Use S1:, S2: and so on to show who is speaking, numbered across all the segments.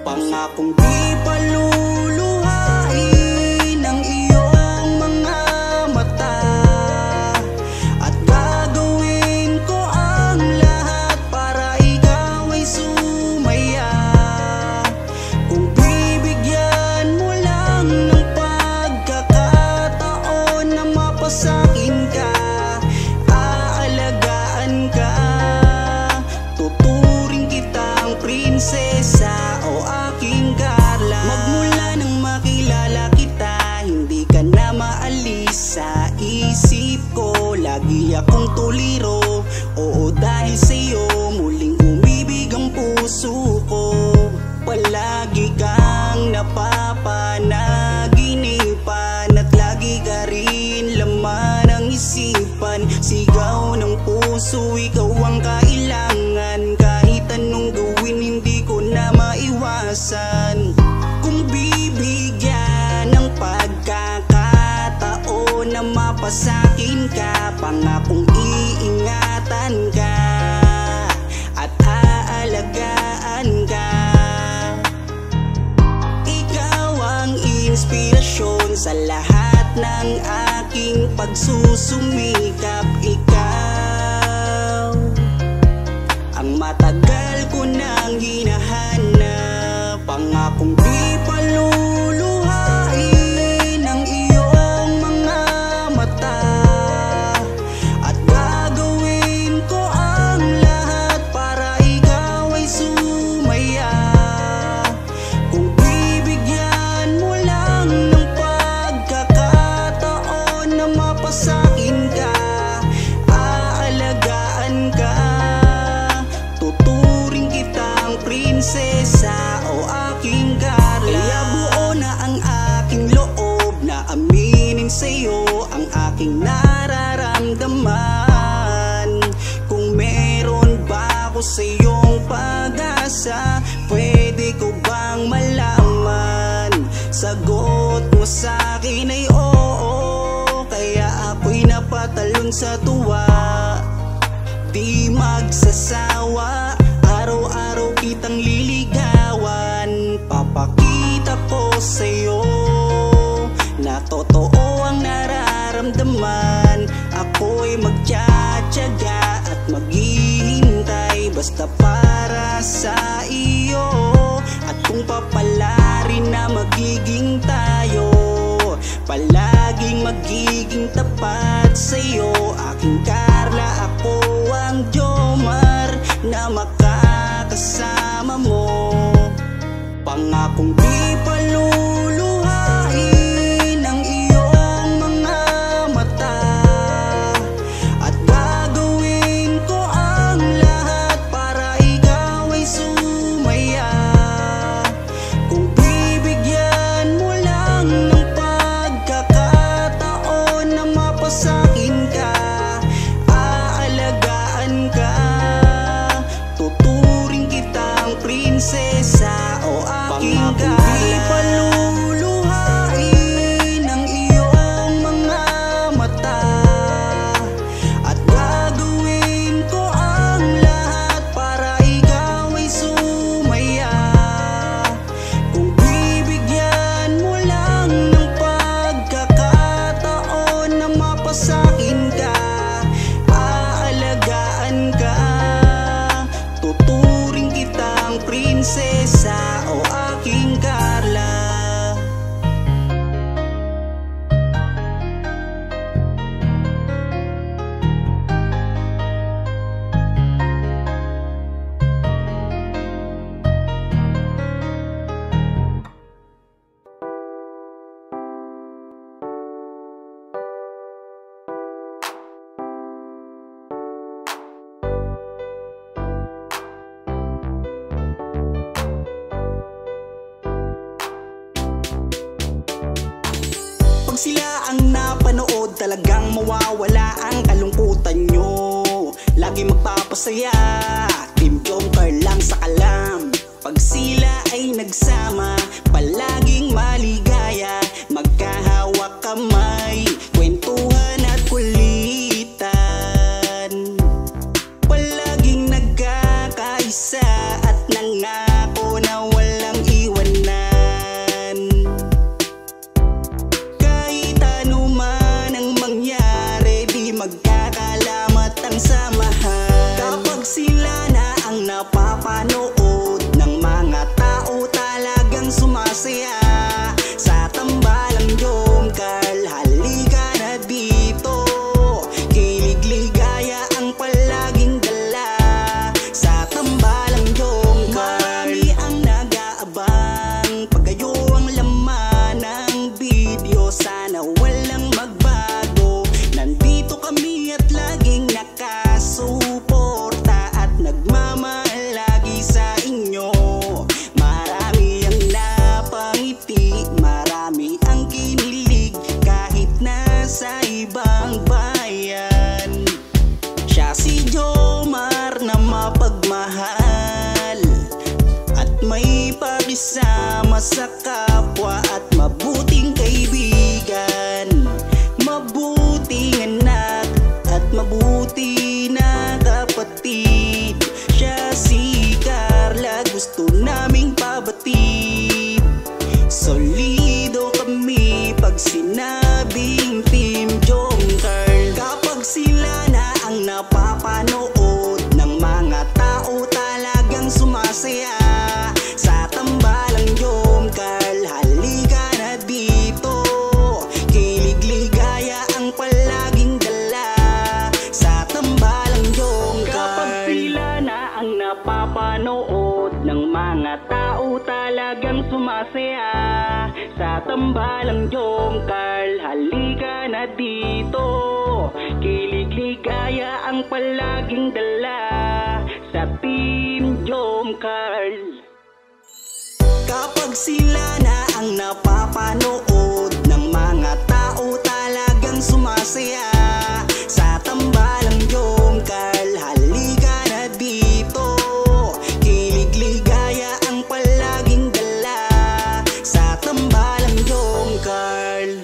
S1: Pangakong di paluluhain ang iyong mga mata, at gagawin ko ang lahat para ikaw ay sumaya. Kung bibigyan mo lang ng pagkakataon na mapasakin ka, aalagaan ka, tuturing kitang prinsesa o aking Carla. Magmula nang makilala kita, hindi ka na maalis sa isip ko. Lagi akong tuliro, oo dahil sa'yo muling umibig ang puso ko. Palagi kang napapanaginipan at lagi ka rin laman ng isipan. Sigaw ng puso, ikaw ang kailangan. Kahit anong gawin, hindi ko na maiwasan. Kung bibigyan ng pagkakataon na mapasakin ka, pangakong iingatan ka at aalagaan ka. Ikaw ang inspirasyon sa lahat ng aking pagsusumikap. Ikaw ang matagal ko nang hinahanap. Pangakong di paluluhain ang iyong mga mata, at gagawin ko ang lahat para ikaw ay sumaya. Kung bibigyan mo lang ng pagkakataon na mapasakin ka, aalagaan ka, tuturing kitang prinsesa o aking Carla. Kaya buo na ang aking loob na aminin sa'yo ang aking nararamdaman. Kung meron ba ako sa'yong pag-asa, pwede ko bang malaman? Sagot mo sa'kin ay oo, kaya ako'y napatalon sa tuwa. Di magsasawa, araw-araw kitang liligawan. Papakita ko sa'yo na totoo ang nararamdaman. Ako'y magtsatsaga at maghihintay basta para sa iyo. At kung papalarin na magiging tayo, palaging magiging tapat sa'yo, aking Carla. Ako ang Jomar na makakasama mo. Pangakong di paluluhain ang iyong mga mata, at gagawin ko ang lahat para ikaw ay sumaya. Kung bibigyan mo lang ng pagkakataon na mapasakin ka, aalagaan ka, tuturing kitang prinsesa o aking Carla. Di paluluhain ang iyong mga mata, at gagawin ko ang lahat para ikaw ay sumaya. Kung bibigyan mo lang ng pagkakataon na mapasakin ka, aalagaan ka, tuturing kitang prinsesa o aking Carla. Pag sila ang napanood, talagang mawawala ang kalungkutan nyo. Lagi magpapasaya, Team Jomcar lang sa kalam. Pag sila ay nagsama, palaging maligaya, magkahawak kamay, kwentuhan at kulitan. Palaging nagkakaisa at nangako pakisama sa kapwa at mabuting kaibigan, mabuting anak at mabuti na kapatid. Siya si Carla, gusto naming pabatid. Solido kami pag sinabing Team Jomcarl. Kapag sila na ang napapanood ng mga tao talagang sumasaya sa tambalang Jomcarl. Halika na dito, kilig ligaya ang palaging dala sa tambalang Jomcarl. Kapag sila na ang napapanood ng mga tao talagang sumasaya sa tambalang Jomcarl. Halika na dito, kilig ligaya ang palaging dala sa Team Jomcarl. Kapag sila na ang napapanood ng mga tao talagang sumasaya sa tambalang Jomcarl. Halika na dito, kilig ligaya ang palaging dala sa tambalang Jomcarl.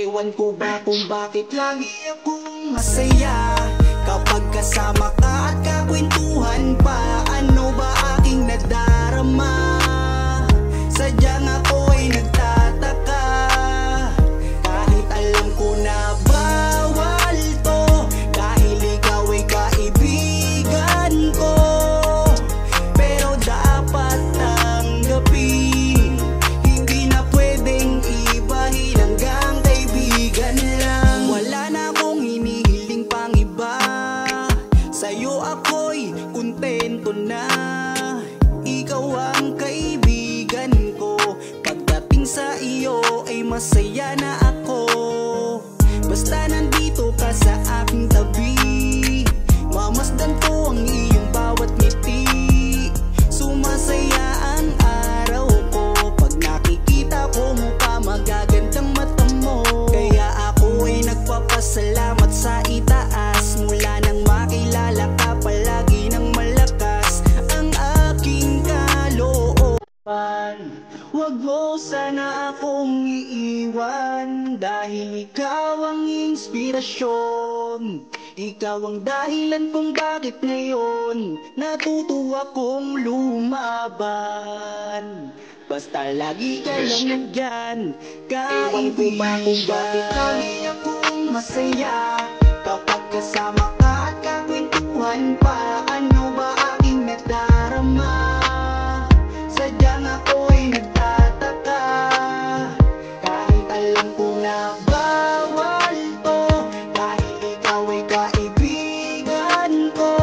S1: Ewan ko ba kung bakit lagi akong masaya kapag kasama ka at kakwentuhan pa. Ano ba aking nadarama? Sadyang ako ay nagtataka, kahit alam ko na bawal to, dahil ikaw ay kaibigan ko. Pero dapat tanggapin, hindi na pwedeng ibahin, hanggang kaibigan lang. Wala na akong hinihiling pang iba, sa'yo ako'y kontento na. Ikaw ang kaibigan ko, pagdating sa iyo ay masaya na ako. Basta nandito ka sa aking tabi, mamasdan ko ang iyong bawat ngiti. Sumasaya ang araw ko pag nakikita ko mukha, magagandang mata mo. Kaya ako ay nagpapasalamat sa itaas, mula nang makilala ka palagi nang malakas ang aking kalooban. Huwag mo sana akong iiwan, dahil ikaw ang inspirasyon. Ikaw ang dahilan kung bakit ngayon natuto akong lumaban. Basta lagi ka lang nandyan, kaibigan. Kung bakit lagi akong masaya kapag kasama ka at kakwentuhan pa. Ano ba aking nadarama? Sadyang ako ay nagtataka, kahit alam ko na bawal to, dahil ikaw ay kaibigan ko.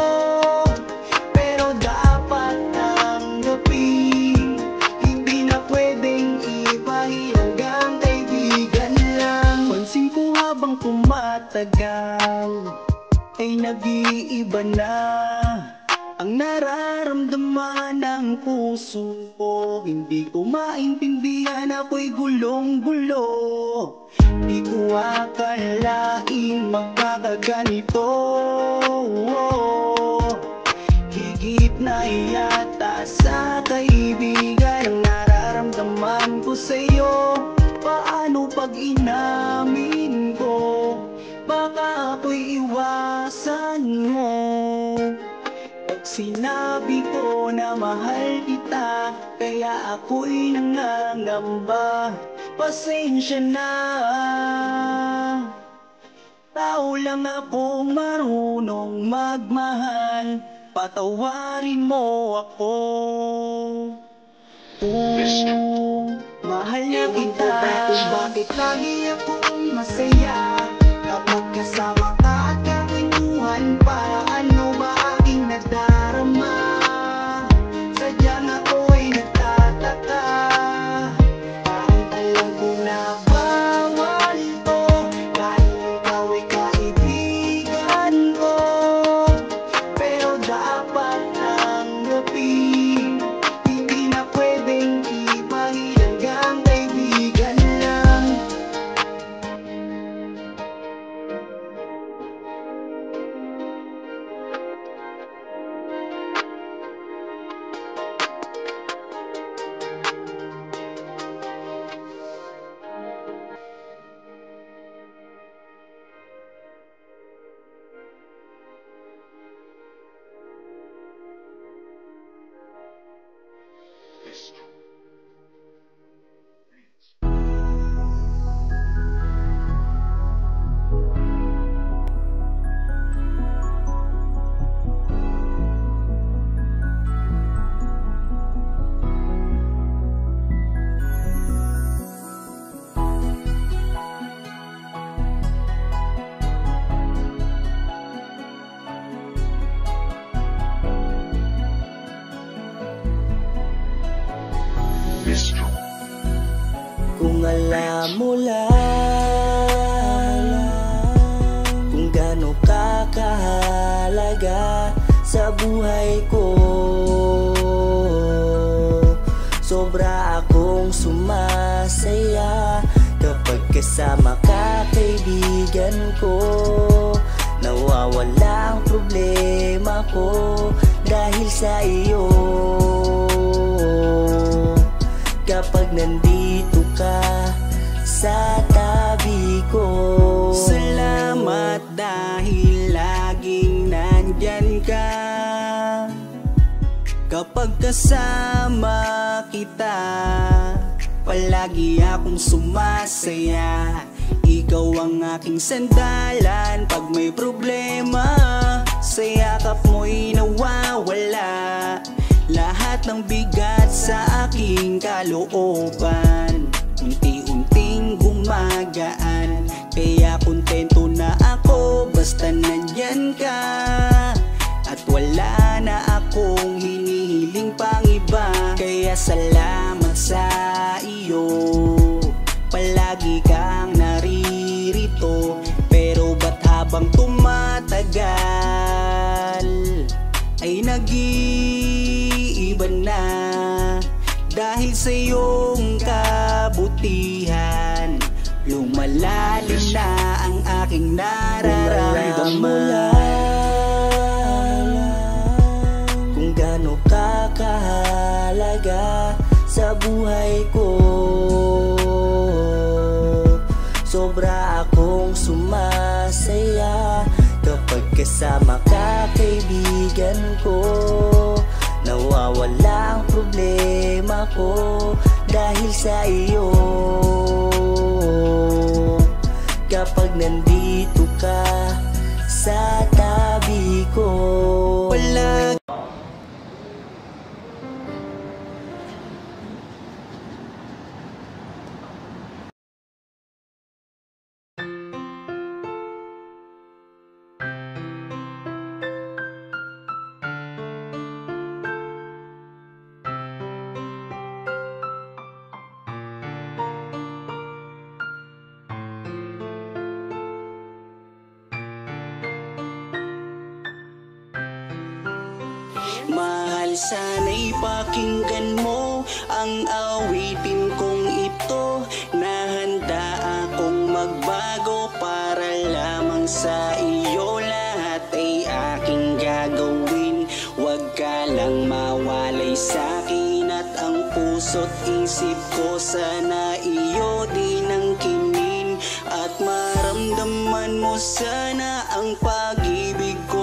S1: Pero dapat tanggapin, hindi na pwedeng ibahin, hanggang kaibigan lang. Pansin ko habang tumatagal ay nag-iiba na ang nararamdaman ng puso ko. Hindi ko maintindihan, ako'y gulong-gulo. Di ko akalain magkakaganito. Higit na yata sa kaibigan ang nararamdaman ko sa'yo. Paano pag inamin ko? Baka ako'y iwasan mo. Sinabi ko na mahal kita, kaya ako'y nangangamba. Pasensya na, tao lang ako, marunong magmahal. Patawarin mo ako. Mahal na kita. Kung bakit lagi akong masaya kapag kasama ka at kakwentuhan pa. Ano ba aking nadarama? Sadyang ako ay nagtataka, kahit alam ko na bawal to, dahil ikaw ay kaibigan ko. Pero dapat tanggapin, hindi na pwedeng ibahin, hanggang kaibigan lang. Kung alam mo lang kung gaano ka kahalaga sa buhay ko, sobra akong sumasaya kapag kasama ka, kaibigan ko. Nawawala ang problema ko dahil sa iyo. Kapag nandito ka sa tabi ko, Kapag kasama kita, palagi akong sumasaya. Ikaw ang aking sandalan pag may problema. Sa yakap mo'y nawawala lahat ng bigat sa aking kalooban. Unti-unting gumagaan, kaya kontento na ako basta nandyan ka. At wala na akong hinihiling pang iba. Kaya salamat sa iyo, palagi kang naririto. Pero ba't habang tumatagal ay nag-iiba na? Dahil sa iyong kabutihan, lumalalim na ang aking nararamdaman. Kung gaano ka kahalaga sa buhay ko, sobra akong sumasaya kapag kasama ka, kaibigan ko. Nawawala ang problema ko dahil sa iyo. Kapag nandito ka sa tabi ko, palagi mahal, sana'y pakinggan mo ang awitin kong ito. Nahanda akong magbago para lamang sa iyo. Lahat ay aking gagawin, huwag ka lang mawalay sa'kin. At ang puso't isip ko sana iyo din ang kinin. At maramdaman mo sana ang pag-ibig ko.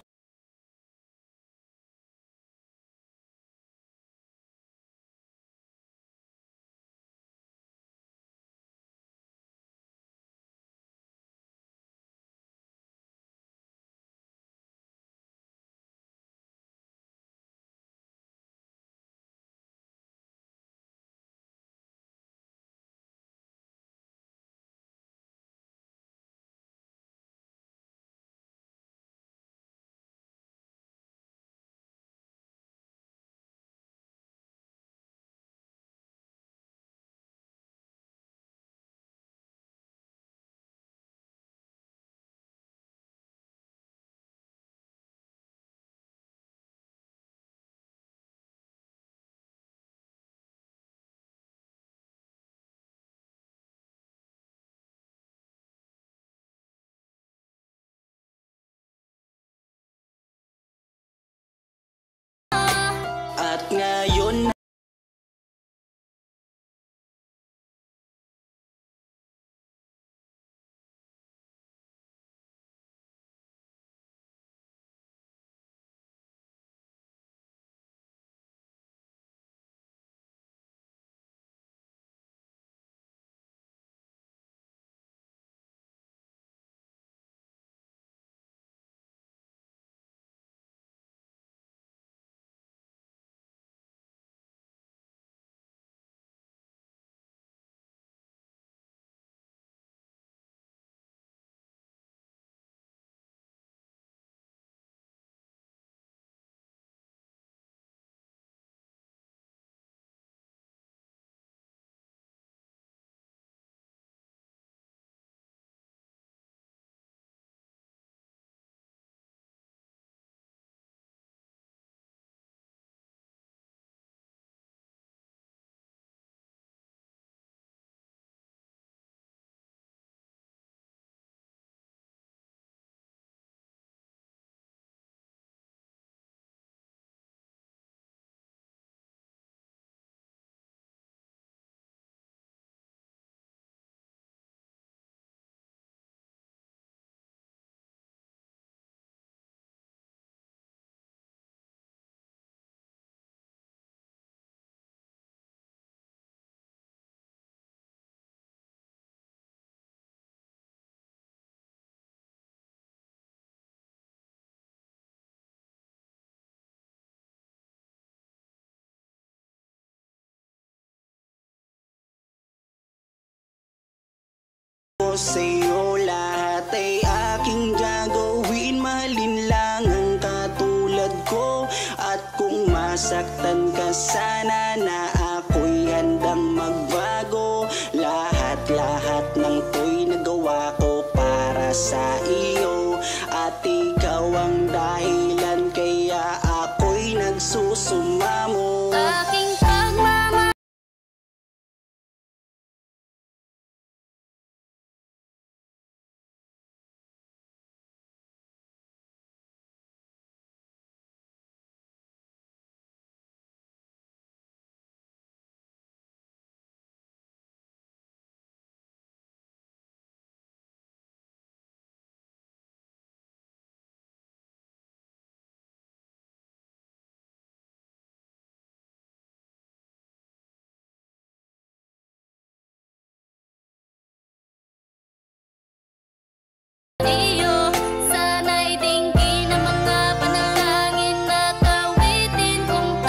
S1: ko sa'yo, lahat ay aking gagawin. Mahalin lang ang katulad ko. At kung masaktan ka sana, na ako'y handang magbago. Lahat ng to'y nagawa ko para sa iyo. At ikaw ang dahilan kaya ako'y nagsusumamo.
S2: Aking pagmamahal iyo, sana'y dinggin ang mga panalangin at awitin kong to.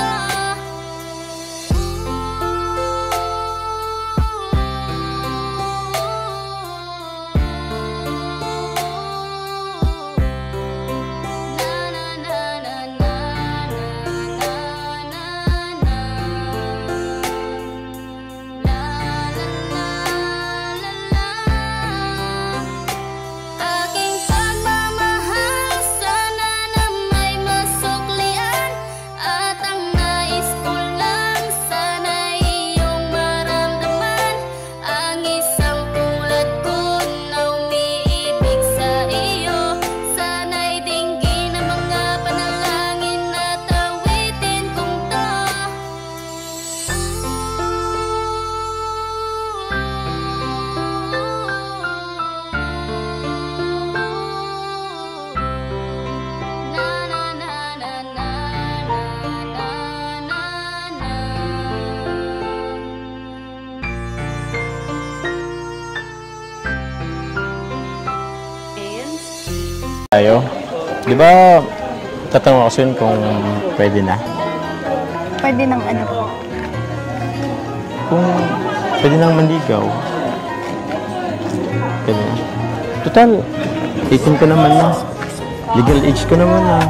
S2: Aking pagmamahal sana na may masuklian. At ang nais ko lang sana iyong maramdaman. Ang isang tulad ko na umiibig sa iyo. Sana'y dinggin ang mga panalangin at awitin kong to.
S3: Tayo. Di ba tatanong ako sa'yo kung pwede na?
S4: Pwede ng ano po?
S3: Kung pwede nang manligaw. Pwede na. Total, 18 ko naman na. Legal age ko naman na.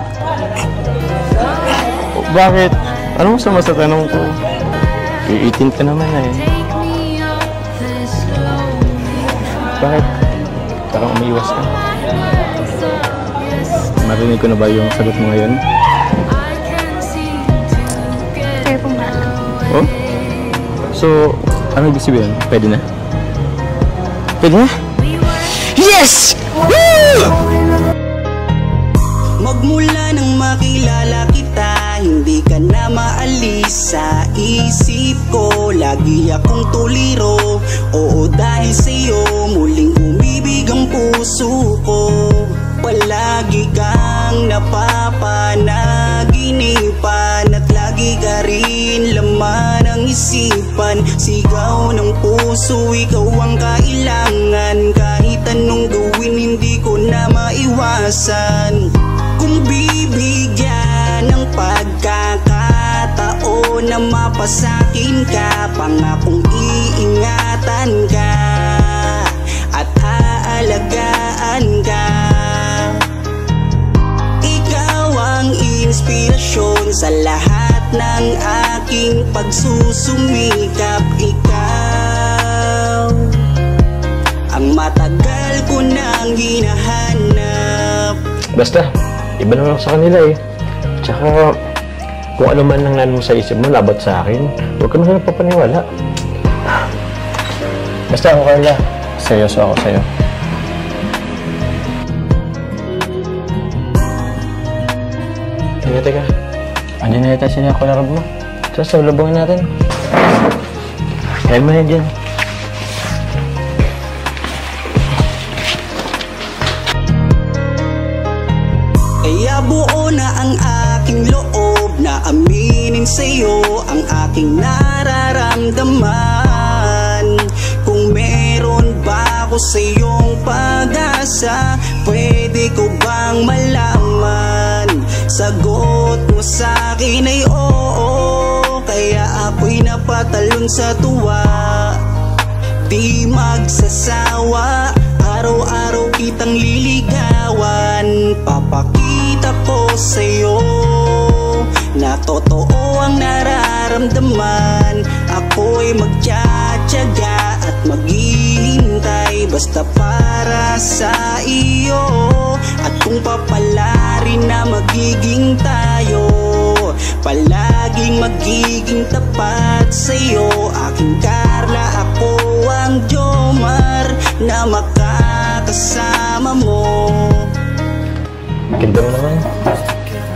S3: O, bakit? Anong masama sa tanong ko? 18 ka naman na eh. Bakit? Parang umiiwas ka. Marinig ko na ba yung sagot mo ngayon?
S4: Kayo pong bahala.
S3: Oh? So, ano ibig sabihin? Pwede na? Pwede na? Yes! Woo!
S1: Magmula nang makilala kita, hindi ka na maalis sa isip ko. Lagi akong tuliro, oo dahil sa'yo muling umibig ang puso ko. Palagi kang napapanaginipan at lagi ka rin laman ng isipan. Sigaw ng puso, ikaw ang kailangan. Kahit anong gawin, hindi ko na maiwasan. Kung bibigyan ng pagkakataon na mapasakin ka, pangakong iingatan ka at aalagaan ka. Ikaw ang inspirasyon sa lahat ng aking pagsusumikap. Ikaw ang matagal ko nang hinahanap.
S3: Basta, iba naman ako sa kanila eh. Tsaka, kung ano man ang nan mo sa isip mo, labat sa akin, huwag ka naman nagpapaniwala. Basta ako, Carla. Seryoso ako sa'yo. Teka. Andiyan na yata sila kolarab mo. So, labungin natin. Kaya mo na dyan.
S1: Kaya buo na ang aking loob na aminin sa'yo ang aking nararamdaman. Kung meron ba ako sa'yong pag-asa, pwede ko bang malaman? Sagot mo sa'kin ay oo, kaya ako'y napatalon sa tuwa. Di magsasawa araw-araw kitang liligawan. Papakita ko sa'yo na totoo ang nararamdaman. Ako'y magtsatsaga at maghihintay basta para sa iyo. At kung papalarin na magiging tayo, palaging magiging tapat sa'yo. Aking Carla, ako ang Jomar na makakasama mo.
S3: Ganda mo naman.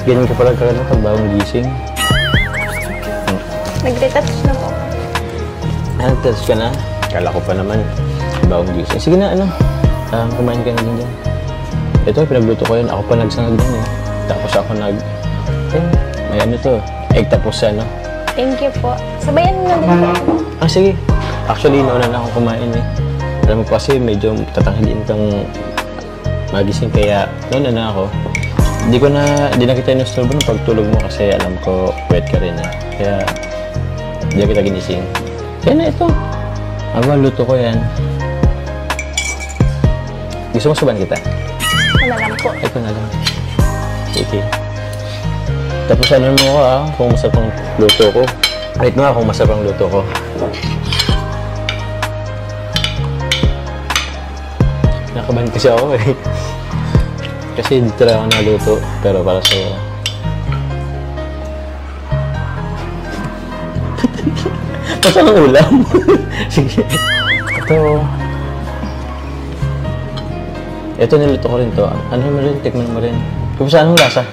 S3: Ganyan ka pala pag bagong gising.
S4: Nagretouch na po.
S3: Nag-touch ka na? Kala ko pa naman. Bagong gising. Sige na, kumain ka na din dyan. Ito, pinagluto ko yun. Ako pa nagsangag din eh. Tapos ako may ano to, egg tapos
S4: Thank you po. Sabayan mo na din po.
S3: sige. Actually, nauna na ako kumain eh. Alam mo kasi medyo tatanghaliin kang magising kaya nauna na ako. Di na kita inusturbo ng pagtulog mo kasi alam ko wet ka rin eh. Kaya di na kita ginising. Kaya na ito. Luto ko yan. Gusto mo suban kita?
S4: Ito na lang po.
S3: Ito na lang. Okay. Tapos mo ko kung masarap ang luto ko. Rate mo kung masarap ang luto ko. Nakabahan kasi ako eh. Kasi hindi talaga ako naluto, pero para sa'yo. Pasok ang ulam. Sige. Ito niluto ko rin to. Ano mo rin? Tikman mo rin. Kung saan mo lasa?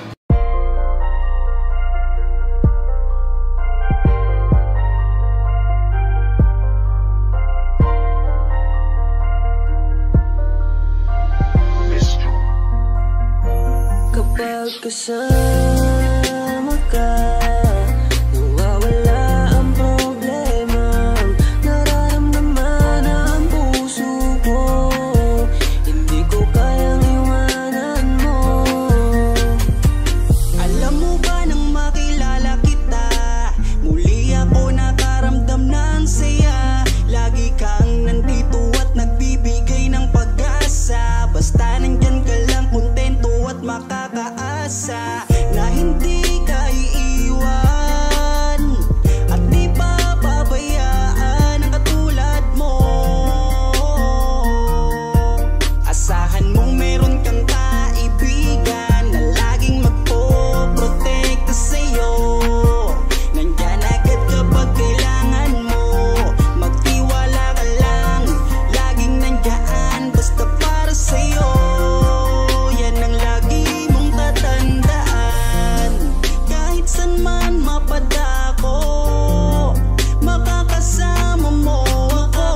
S1: Kapag kasama ka, nawawala ang problema. Nararamdaman ang puso ko, hindi ko kayang iwanan mo. Alam mo ba nang makilala kita, muli ako nakaramdam ng saya. Lagi kang nandito at nagbibigay ng pag-asa. Basta nandyan ka lang, kontento at makakaasa na hindi ka iiwan at di pa pabayaan ang katulad mo. Asahan mong meron kang kaibigan na laging magpoprotekta sa'yo. Nandyan agad kapag kailangan mo, magtiwala ka lang, laging nandyan basta para sa'yo. Yan ang lagi mong tatandaan. Kahit saan man mapadako, makakasama mo ako.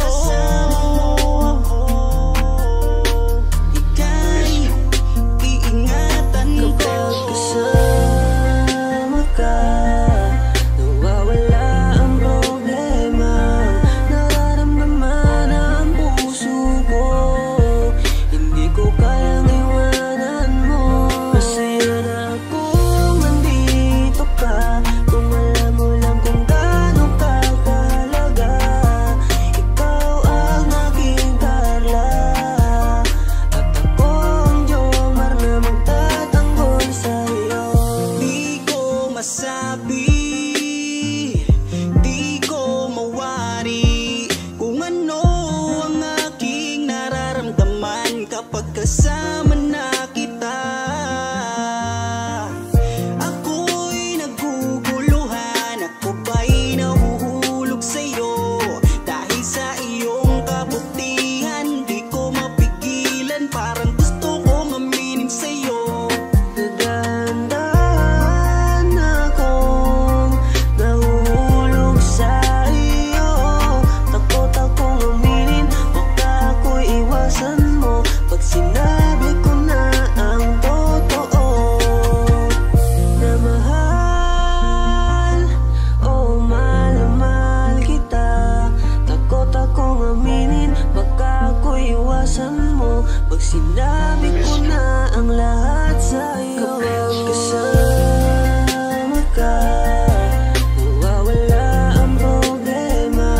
S1: Ika'y iingatan ko. Kapag kasama ka, nawawala ang problema. Nararamdaman ang puso ko, hindi ko kayang iwanan mo. Masaya na ako nandito ka, kung alam mo lang kung gaano ka kahalaga. Ikaw ang aking Carla, at ako ang Jomar na magtatanggol sa'yo. Di ko masabi, di ko mawari kung ano ang aking nararamdaman kapag kasama na kita. Ako'y naguguluhan, ako ba'y nahuhulog sa'yo? Dahil sa iyong kabutihan, di ko mapigilan, parang gusto kong aminin sa'yo. Dahan-dahan akong nahuhulog sa iyo. Takot akong aminin, baka ako'y iwasan mo pag sinabi ko na ang totoo. Na mahal, oh mahal na mahal kita. Takot akong aminin, baka ako'y iwasan mo pag sinabi ko na ang lahat sa'yo. Kapag kasama ka, nawawala ang problema.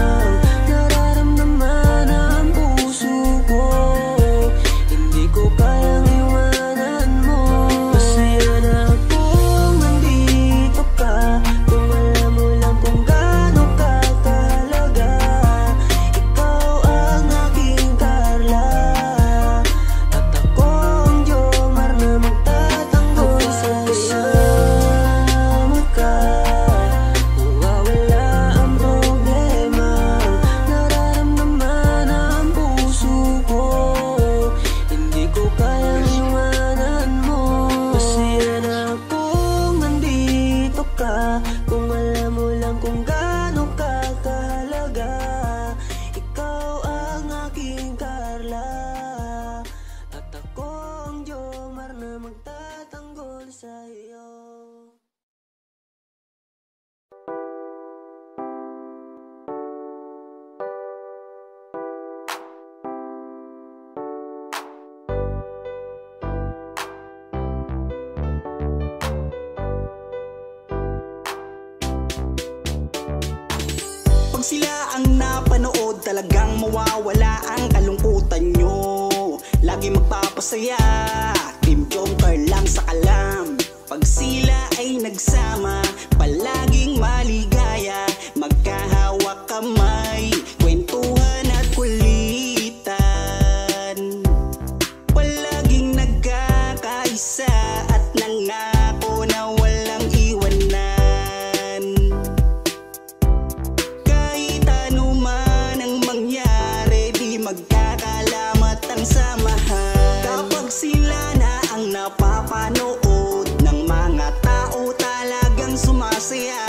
S1: Nararamdaman ang puso ko, sila ang napanood, talagang mawawala ang kalungkutan nyo. Lagi magpapasaya, Team Joker lang sa kalam. Pag sila ay nagsama, palaging maligaya, magkahawak kamay, kwentuhan at kulitan. Palaging nagkakaisa at nangako na walang iwanan. Kahit ano man ang mangyari, di magkakalamat ang samahan. Kapag sila na ang napapanood ng mga tao, talagang sumasaya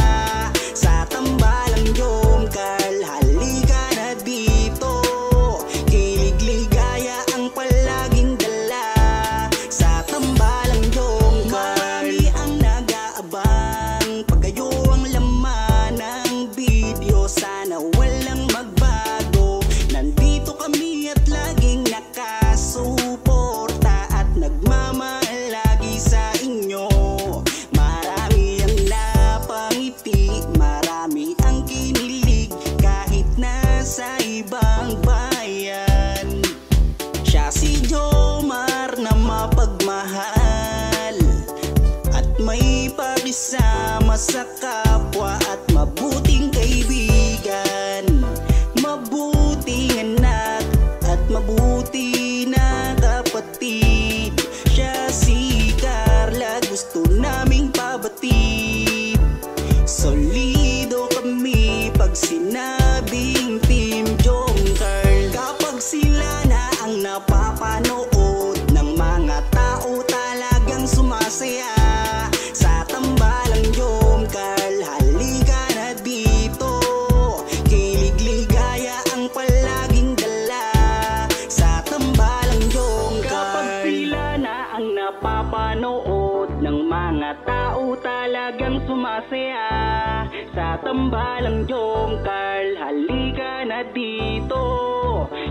S1: sa tambalang Jomcar. Halika na dito, kilig-ligaya ang palaging dala sa tambalang Jomcar. Marami ang nag-aabang pag kayo ang laman ng video, sana walang magbago. Nandito kami at laging nakasuporta at nagmamahal lagi sa inyo. Marami ang napangiti, marami ang kinilig kahit nasa ibang bayan. Siya si Jomar na mapagmahal at may pakisama sa kapwa at mabuting kaibigan, mabuting anak at mabuti na kapatid. Siya si Carla, gusto naming pabatid. Solido kami pag sinabing Team Joker. Kapag sila na ang napapanood ng mga tao, talagang sumasaya sa tambalang Jomcar. Halika na dito, kilig-ligaya ang palaging dala sa tambalang Jomcar. Kapag sila na ang napapanood ng mga tao, talagang sumasaya sa tambalang Jomcar. Halika na dito,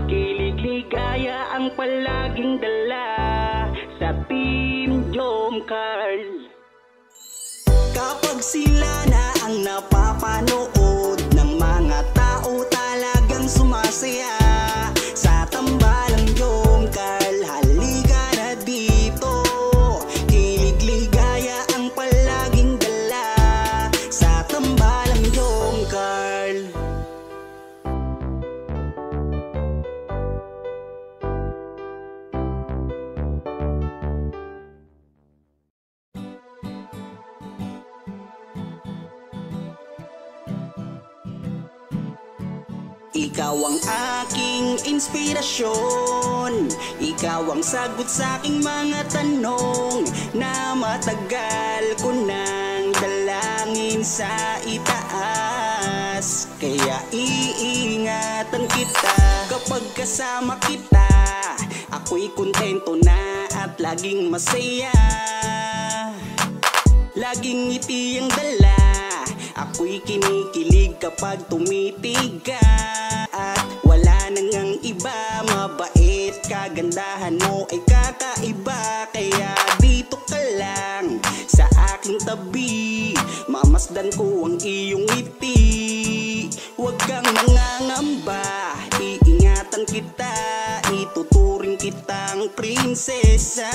S1: kilig-ligaya ang palaging dala sa Team Jomcar. Kapag sila na ang napapanood ng mga tao, talagang sumasaya sa tambalang Jomcar. Halika na dito, kilig-ligaya ang palaging dala sa tambalang Jomcar. Ikaw ang aking inspirasyon, ikaw ang sagot sa aking mga tanong na matagal ko nang dalangin sa itaas. Kaya iingatan kita kapag kasama kita, ako'y kontento na at laging masaya. Laging ngiti ang dala, ako'y kinikilig kapag tumitig ka. At wala nang ang iba, mabait, kagandahan mo ay kakaiba. Kaya dito ka lang sa aking tabi, mamasdan ko ang iyong ngiti. Huwag kang mangangamba, iingatan kita, ituturing kitang prinsesa.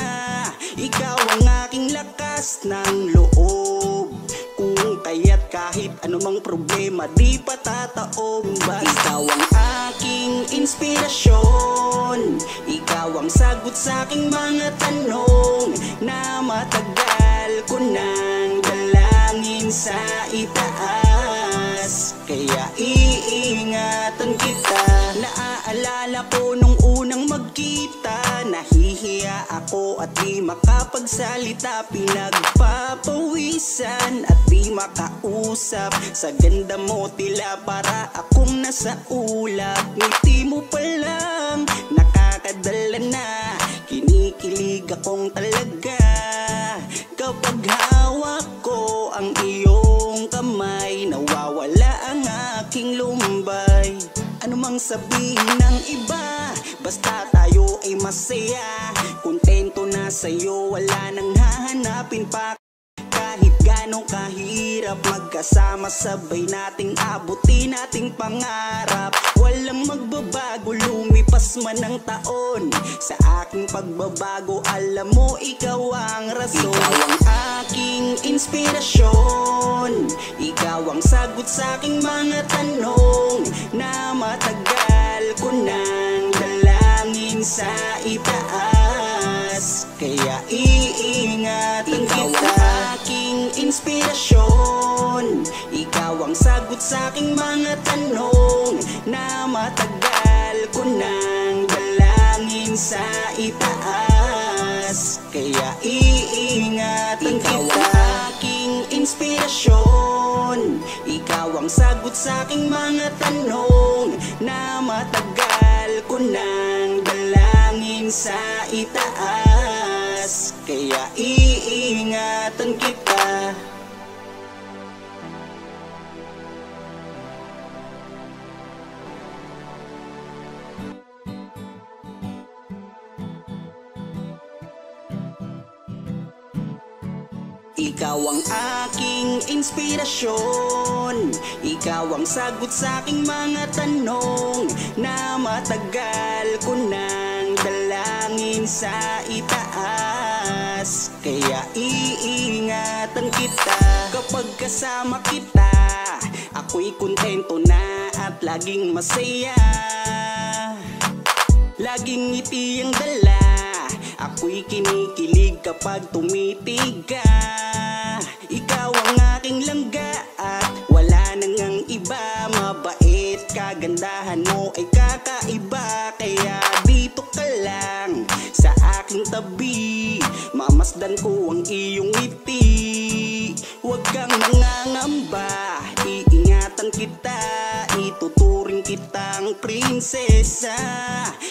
S1: Ikaw ang aking lakas ng loob, kung kaya't kahit anumang problema di patataob. Ikaw ang aking inspirasyon, ikaw ang sagot sa aking mga tanong na matagal ko nang dalangin sa itaas. Kaya iingatan kita. Naaalala ko nung unang magkita, nahihiya ako at di makapagsalita, pinagpapawisan at di makausap. Sa ganda mo tila para akong nasa ulap. Ngiti mo pa lang nakakadala na, kinikilig akong talaga. Kapag hawak ko ang iyong kamay, nawawala ang aking lumbay. Ano mang sabihin ng iba, basta tayo ay masaya. Kontento na sa'yo, wala nang hahanapin pa. Kahit gaano kahirap magkasama, sabay nating abutin ating pangarap. Walang magbabago, lumipas man ang taon. Sa aking pagbabago, alam mo ikaw ang rason. Ikaw ang aking inspirasyon, ikaw ang sagot sa aking mga tanong na matagal ko nang dalangin sa itaas. Kaya iingatan kita. Ikaw ang aking inspirasyon, ikaw ang sagot sa aking mga tanong na matagal ko nang dalangin sa itaas. Kaya iingatan kita. Ikaw ang aking inspirasyon, ikaw ang sagot sa aking mga tanong na matagal ko nang dalangin sa itaas. Kaya iingatan kita. Ikaw ang aking inspirasyon, ikaw ang sagot sa aking mga tanong na matagal ko nang dalangin sa itaas. Kaya iingatan kita. Kapag kasama kita, ako'y kontento na at laging masaya. Laging ngiti ang dala, ako'y kinikilig kapag tumitig ka. Ikaw ang aking langga at wala nang ang iba. Mabait, kagandahan mo ay kakaiba. Kaya dito ka lang sa aking tabi, mamasdan ko ang iyong ngiti. Huwag kang mangangamba, iingatan kita, ituturing kitang prinsesa.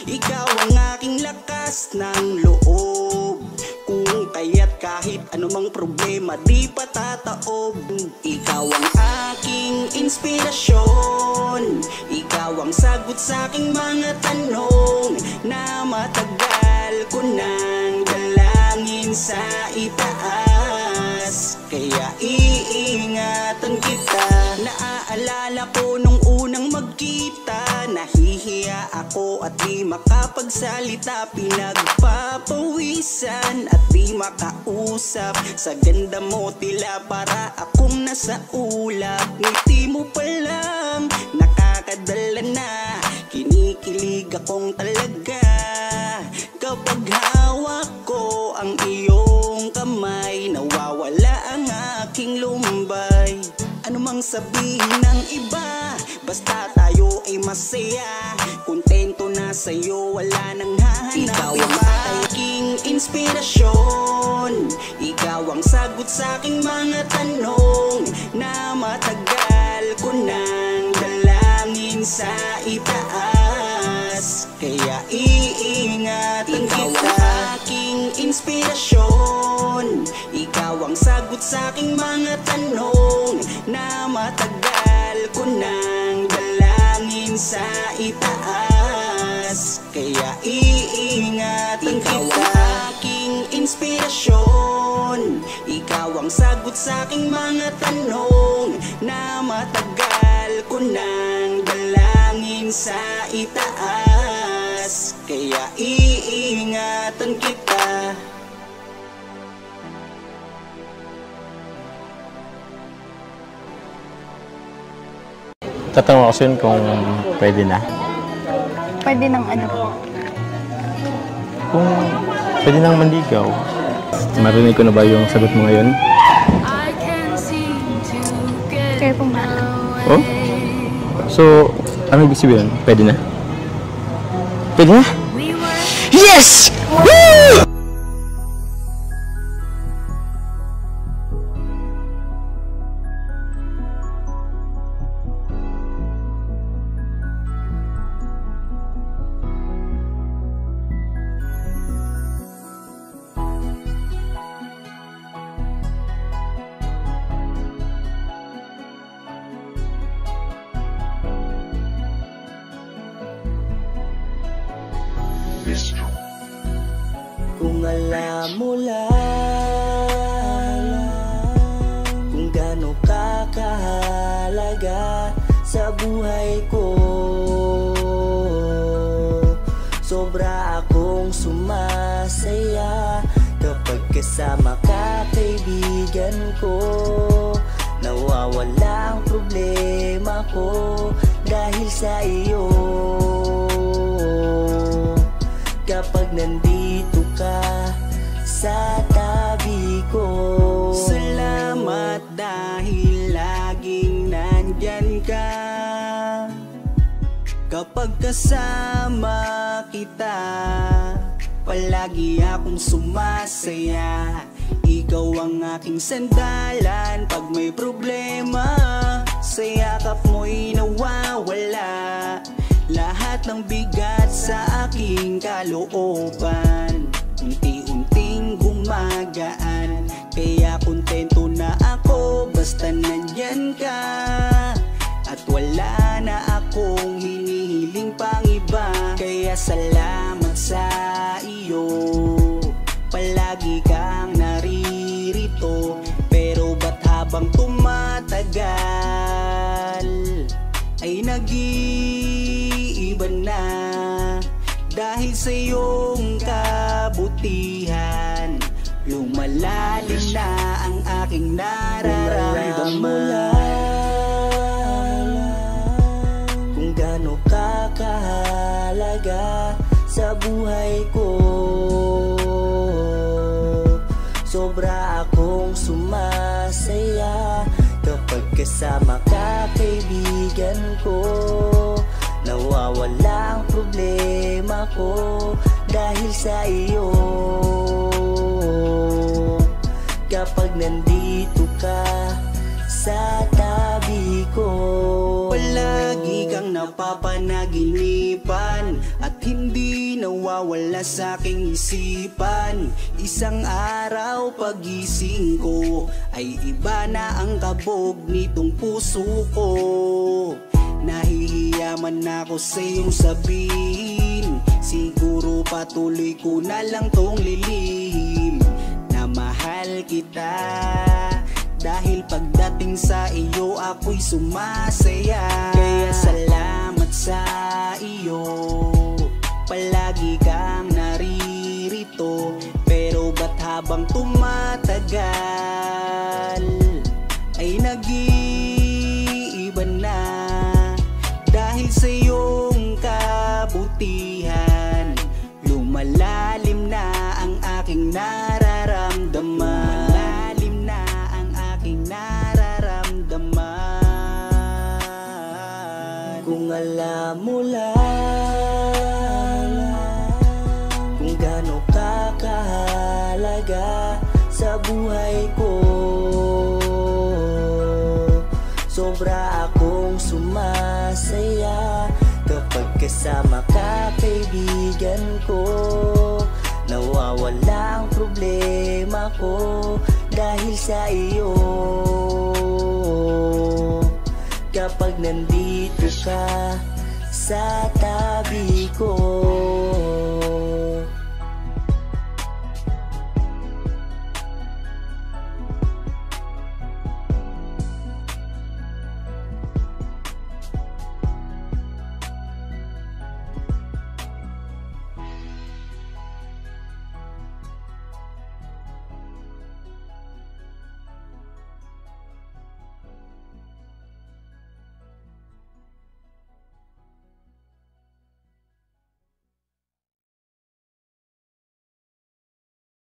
S1: Ikaw ang aking lakas ng loob, kung kaya't kahit anumang problema di patataob. Ikaw ang aking inspirasyon, ikaw ang sagot sa aking mga tanong na matagal ko nang dalangin sa itaas. Kaya iingatan kita. Naaalala ko nung unang magkita, nahihiya ako at di makapagsalita. Pinagpapawisan at di makausap. Sa ganda mo tila para akong nasa ulap. Ngiti mo pa lang nakakadala na, kinikilig akong talaga. Kapag hawak ko ang iyong kamay, nawawala ang aking lumbay. Ano mang sabihin ng iba, basta tayo ay masaya. Kontento na sa'yo, wala nang hahanap. Ikaw ang aking inspirasyon, ikaw ang sagot sa aking mga tanong na matagal ko nang dalangin sa itaas. Kaya iingatan kita. Ikaw ang aking inspirasyon, ikaw ang sagot sa aking mga tanong na matagal ko nang dalangin sa itaas. Kaya iingatan kita. Ikaw ang aking inspirasyon, ikaw ang sagot sa aking mga tanong na matagal ko nang dalangin sa itaas. Kaya iingatan kita.
S3: Tatanong ako sa'yo kung pwede na.
S4: Pwede ng ano po?
S3: Kung pwede nang manligaw. Marinig ko na ba yung sagot mo ngayon?
S4: Kaya po nga.
S3: Oh? So, ano ibig sabihin? Pwede na? Pwede na? Yes! Woo!
S1: Kung alam mo lang buhay ko. Sobra akong sumasaya kapag kasama ka, kaibigan ko. Nawawala ang problema ko dahil sa iyo. Kapag nandito ka sa tabi ko. Salamat dahil laging nandyan ka. Kapag kasama kita, palagi akong sumasaya. Ikaw ang aking sandalan pag may problema. Sa yakap mo'y nawawala lahat ng bigat sa aking kalooban. Unti-unting gumagaan, kaya kontento na ako basta nandyan ka. At wala na akong hinihiling pang iba. Kaya salamat sa iyo, palagi kang naririto. Pero ba't habang tumatagal ay nag-iiba na? Dahil sa iyong kabutihan, lumalalim na ang aking nararamdaman. Kung gaano ka kahalaga sa buhay ko. Sobra akong sumasaya kapag kasama ka, kaibigan ko. Nawawala ang problema ko dahil sa iyo. Kapag nandito ka sa tabi ko. Palagi kang napapanaginipan at hindi nawawala sa aking isipan. Isang araw pagising ko ay iba na ang kabog nitong puso ko. Nahihiya man ako sa iyong sabihin, siguro patuloy ko na lang tong lilihim na mahal kita. Dahil pagdating sa iyo ako'y sumasaya. Kaya salamat sa iyo, palagi kang naririto. Pero ba't habang tumatagal ay nag-iiba na? Dahil sa iyong kabutihan, lumalalim na ang aking nararamdaman. Lumalalim na ang aking nararamdaman. Kung alam mo lang kung gaano ka kahalaga sa buhay ko. Sobra akong sumasaya kapag kasama ka, kaibigan ko. Nawawala ang problema ko dahil sa iyo. Kapag nandito ka sa tabi ko.